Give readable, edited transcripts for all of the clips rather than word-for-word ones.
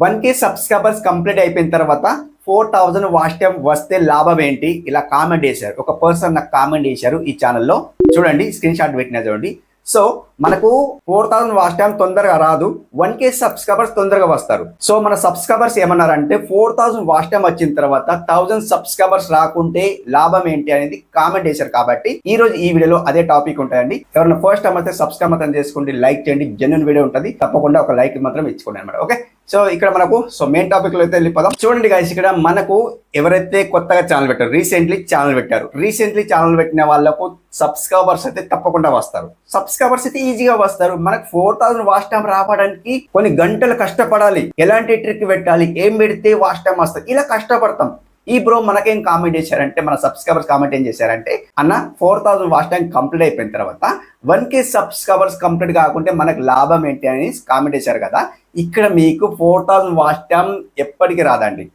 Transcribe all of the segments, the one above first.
1K subscribers complete అయిపోయిన తర్వాత 4000 watch time వస్తే లాభం ఏంటి? ఇలా కామెంట్ చేశారు. ఒక పర్సన్ నాకు కామెంట్ చేశారు ఈ ఛానల్లో. చూడండి, స్క్రీన్ షాట్ పెట్టినా చూడండి. సో మనకు 4000 వాచ్ టైం తొందరగా రాదు, 1K సబ్స్క్రైబర్స్ తొందరగా వస్తారు. సో మన సబ్స్క్రైబర్స్ ఏమన్నారంటే 4000 వాచ్ టైం వచ్చిన తర్వాత 1000 సబ్స్క్రైబర్స్ రాకుంటే లాభం ఏంటి అనేది కామెంట్ చేశారు. కాబట్టి ఈ రోజు ఈ వీడియోలో అదే టాపిక్ ఉంటాయండి. ఎవరైనా ఫస్ట్ టైం అయితే సబ్స్క్రైబ్ మాత్రం చేసుకోండి, లైక్ చేయండి, జెన్యూన్ వీడియో ఉంటుంది, తప్పకుండా ఒక లైక్ మాత్రం ఇచ్చుకోండి అనమాట. ఓకే, సో ఇక్కడ మనకు మెయిన్ టాపిక్ లో అయితే వెళ్ళిపోదాం. చూడండి గైస్, ఇక్కడ మనకు ఎవరైతే కొత్తగా ఛానల్ పెట్టారు, రీసెంట్లీ ఛానల్ పెట్టిన వాళ్ళకు సబ్స్క్రైబర్స్ అయితే తప్పకుండా వస్తారు. సబ్స్క్రైబర్స్ అయితే ఈజీగా వస్తారు. మనకు 4000 వాచ్ టైం రావడానికి కొన్ని గంటలు కష్టపడాలి. ఎలాంటి ట్రిక్ పెట్టాలి, ఏం పెడితే వాచ్ టైం వస్తుంది, ఇలా కష్టపడతాం. ఈ బ్రో మనకేం కామెంట్ చేశారంటే, మన సబ్స్క్రైబర్స్ కామెంట్ ఏం చేశారంటే, అన్న 4000 వాచ్ టైం కంప్లీట్ అయిపోయిన తర్వాత 1K సబ్స్క్రైబర్స్ కంప్లీట్ కాకుంటే మనకు లాభం ఏంటి అని కామెంట్ చేశారు కదా. ఇక్కడ మీకు 4000 వాచ్ టైం ఎప్పటికీ రాదండి.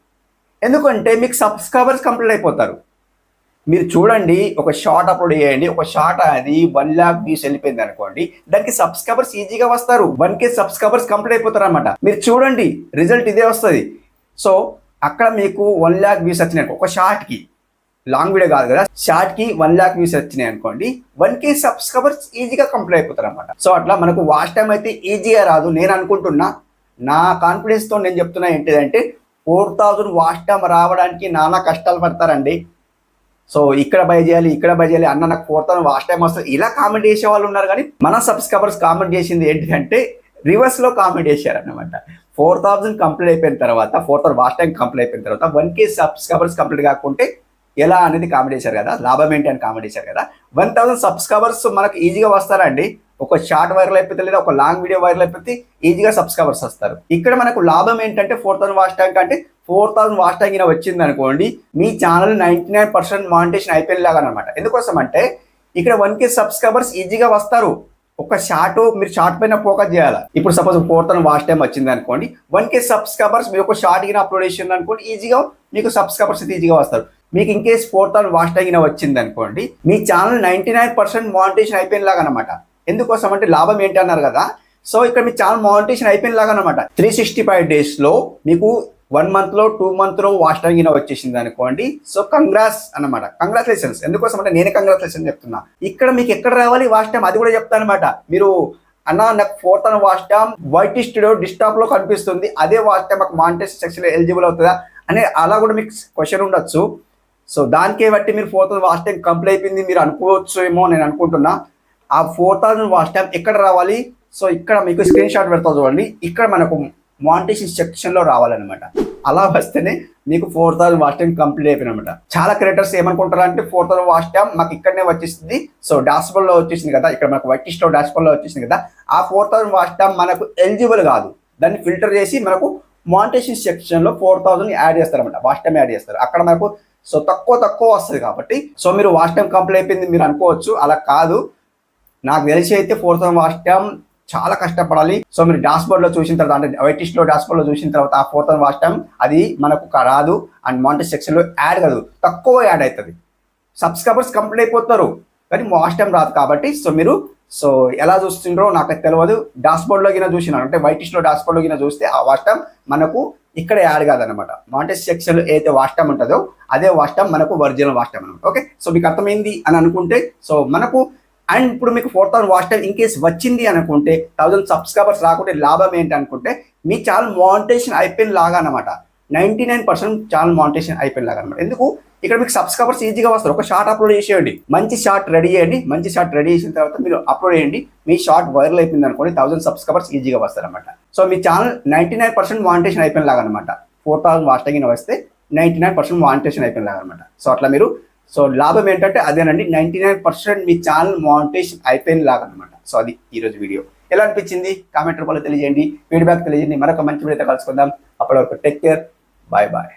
ఎందుకంటే మీకు సబ్స్క్రైబర్స్ కంప్లీట్ అయిపోతారు. మీరు చూడండి, ఒక షార్ట్ అప్లోడ్ చేయండి, ఒక షార్ట్ అది 1 lakh వ్యూస్ వెళ్ళిపోయింది అనుకోండి, దానికి సబ్స్క్రైబర్స్ ఈజీగా వస్తారు. 1K సబ్స్క్రైబర్స్ కంప్లీట్ అయిపోతారు అనమాట. మీరు చూడండి, రిజల్ట్ ఇదే వస్తుంది. సో అక్కడ మీకు 1 lakh వ్యూస్ వచ్చినాయి, ఒక షార్ట్కి, లాంగ్ వీడియో కాదు కదా, షార్ట్కి 1 lakh వ్యూస్ వచ్చినాయి అనుకోండి, 1K సబ్స్క్రైబర్స్ ఈజీగా కంప్లీట్ అయిపోతారు అనమాట. సో అట్లా మనకు వాచ్ టైం అయితే ఈజీగా రాదు. నేను అనుకుంటున్నా, నా కాన్ఫిడెన్స్తో నేను చెప్తున్నా ఏంటిదంటే, 4000 వాచ్ టైం రావడానికి నానా కష్టాలు పడతారండి. సో ఇక్కడ బై చేయాలి అన్న, నాకు 4000 వాచ్ టైం వస్తుంది, ఇలా కామెంట్ చేసే వాళ్ళు ఉన్నారు. కానీ మన సబ్స్క్రైబర్స్ కామెంట్ చేసింది ఏంటంటే రివర్స్లో కామెంట్ చేశారన్నమాట. 4000 కంప్లీట్ అయిపోయిన తర్వాత, 4000 వాచ్ టైం కంప్లీట్ అయిపోయిన తర్వాత 1K సబ్స్క్రైబర్స్ కంప్లీట్ కాకుంటే ఎలా అనేది కామెంట్ చేశారు కదా, లాభం ఏంటి అని కామెంట్ చేశారు కదా. 1000 సబ్స్క్రైబర్స్ మనకు ఈజీగా వస్తారండి. ఒక షార్ట్ వైరల్ అయిపోతే, లేదా ఒక లాంగ్ వీడియో వైరల్ అయిపోతే ఈజీగా సబ్స్క్రైబర్స్ వస్తారు. ఇక్కడ మనకు లాభం ఏంటంటే 4000 వాచ్ టైం కంటే 4000 వాచ్ టైం వచ్చింది అనుకోండి, మీ ఛానల్ 99% మానిటైజేషన్ అయిపోయేలాగా అనమాట. ఎందుకోసం అంటే ఇక్కడ 1K సబ్స్క్రైబర్స్ ఈజీగా వస్తారు. ఒక షార్ట్, మీరు షార్ట్ పైన ఫోకస్ చేయాలి. ఇప్పుడు సపోజ్ 4000 వాచ్ టైం వచ్చింది అనుకోండి, 1K సబ్స్క్రైబర్స్ మీరు ఒక షార్ట్ గిన అప్లోడ్ చేసింది అనుకోండి, ఈజీగా మీకు సబ్స్క్రైబర్స్ అయితే ఈజీగా వస్తారు. మీకు ఇన్ కేస్ 4000 వాచ్ టైం వచ్చింది అనుకోండి, మీ ఛానల్ 99% మానిటైజేషన్ అయిపోయినలాగా అనమాట. ఎందుకోసం అంటే లాభం ఏంటి అన్నారు కదా. సో ఇక్కడ మీ ఛానల్ మానిటైజేషన్ అయిపోయినలాగా అనమాట. 365 డేస్లో మీకు 1 monthలో 2 monthలో వాచ్ టైం వచ్చేసింది అనుకోండి. సో కంగ్రాట్స్ అన్నమాట, కంగ్రాచులేషన్స్. ఎందుకోసం అంటే నేనే కంగ్రాచులేషన్ చెప్తున్నా. ఇక్కడ మీకు ఎక్కడ రావాలి వాచ్ టైం, అది కూడా చెప్తాను అనమాట. మీరు అన్న, నాకు 4000 వాచ్ టైం వైట్ స్టూడియో డిస్టాప్లో కనిపిస్తుంది, అదే వాచ్ టైం మాకు మానిటైజేషన్ సెక్షన్లో ఎలిజిబుల్ అవుతుందా అని అలా కూడా మీకు క్వశ్చన్ ఉండొచ్చు. సో దానికే బట్టి మీరు 4000 వాచ్ టైం కంప్లీట్ అయిపోయింది మీరు అనుకోవచ్చు ఏమో, నేను అనుకుంటున్నా. ఆ 4000 వాచ్ టైం ఎక్కడ రావాలి? సో ఇక్కడ మీకు స్క్రీన్ షాట్ పెడతా చూడండి, ఇక్కడ మనకు మానిటైజేషన్ సెక్షన్లో రావాలన్నమాట. అలా వస్తేనే మీకు 4000 వాచ్ టైం కంప్లీట్ అయిపోయినమాట. చాలా క్రియేటర్స్ ఏమనుకుంటారు అంటే 4000 వాచ్ టైం మాకు ఇక్కడనే వచ్చేసింది, సో డాష్బోర్డ్లో వచ్చేసింది కదా, ఇక్కడ మనకు వైట్ స్టోర్ డాష్బోర్డ్లో వచ్చేసింది కదా, ఆ 4000 వాచ్ టైం మనకు ఎలిజిబుల్ కాదు. దాన్ని ఫిల్టర్ చేసి మనకు మానిటైజేషన్ సెక్షన్లో 4000 యాడ్ చేస్తారన్నమాట, వాచ్ టైం యాడ్ చేస్తారు. అక్కడ మనకు సో తక్కువ వస్తుంది కాబట్టి, సో మీరు వాచ్ టైం కంప్లీట్ అయిపోయింది మీరు అనుకోవచ్చు, అలా కాదు. నాకు తెలిసి అయితే 4000 వాచ్ టైం చాలా కష్టపడాలి. సో మీరు డాష్బోర్డ్లో చూసిన తర్వాత, అంటే వైటిస్ట్లో డాష్బోర్డ్లో చూసిన తర్వాత ఆ 4000 వాచ్ టైం అది మనకు రాదు, అండ్ మానిటైజేషన్ సెక్షన్లో యాడ్ కాదు, తక్కువ యాడ్ అవుతుంది. సబ్స్క్రైబర్స్ కంప్లీట్ అయిపోతారు కానీ వాచ్ టైం రాదు. కాబట్టి సో మీరు ఎలా చూస్తుండ్రో నాకు తెలియదు. డాష్బోర్డ్లో గిన చూసినారు అంటే వైటిస్ట్లో డాష్బోర్డ్లో గిన చూస్తే ఆ వాచ్ టైం మనకు ఇక్కడ యాడ్ కాదనమాట. మానిటైజేషన్ సెక్షన్లో ఏదైతే వాచ్ టైం ఉంటుందో అదే వాచ్ టైం మనకు ఒరిజినల్ వాచ్ టైం అనమాట. ఓకే, సో మీకు అర్థమైంది అని అనుకుంటే, సో మనకు అండ్ ఇప్పుడు మీకు 4000 వాచ్ టైం ఇన్ కేస్ వచ్చింది అనుకుంటే, 1000 సబ్స్క్రైబర్స్ రాకుంటే లాభం ఏంటి అనుకుంటే, మీ ఛానల్ మానిటైజేషన్ అయిపోయిన లాగా అనమాట. 99% ఛానల్ మానిటైజేషన్ అయిపోయిన లాగా అనమాట. ఎందుకు? ఇక్కడ మీకు సబ్స్క్రైబర్స్ ఈజీగా వస్తారు. ఒక షార్ట్ అప్లోడ్ చేసేయండి, మంచి షార్ట్ రెడీ చేయండి, మంచి షార్ట్ రెడీ చేసిన తర్వాత మీరు అప్లోడ్ చేయండి, మీ షార్ట్ వైరల్ అయిపోయింది అనుకోండి, 1000 సబ్స్క్రైబర్స్ ఈజీగా వస్తారు అనమాట. సో మీ ఛానల్ 99% మానిటైజేషన్ అయిపోయిన లాగా అనమాట. 4000 వాచ్ టైం వస్తే 99% మానిటైజేషన్ అయిపోయిన లాగా అనమాట. సో అట్లా మీరు, సో లాభం ఏంటంటే అదేనండి, 99% మీ ఛానల్ మానిటైజేషన్ అయిపోయిన లాగా అనమాట. సో అది ఈరోజు వీడియో. ఎలా అనిపించింది కామెంట్ రూపంలో తెలియజేయండి, ఫీడ్బ్యాక్ తెలియజేయండి. మరొక మంచి వీడియోతో కలుసుకుందాం. అప్పటి వరకు టేక్ కేర్, బాయ్ బాయ్.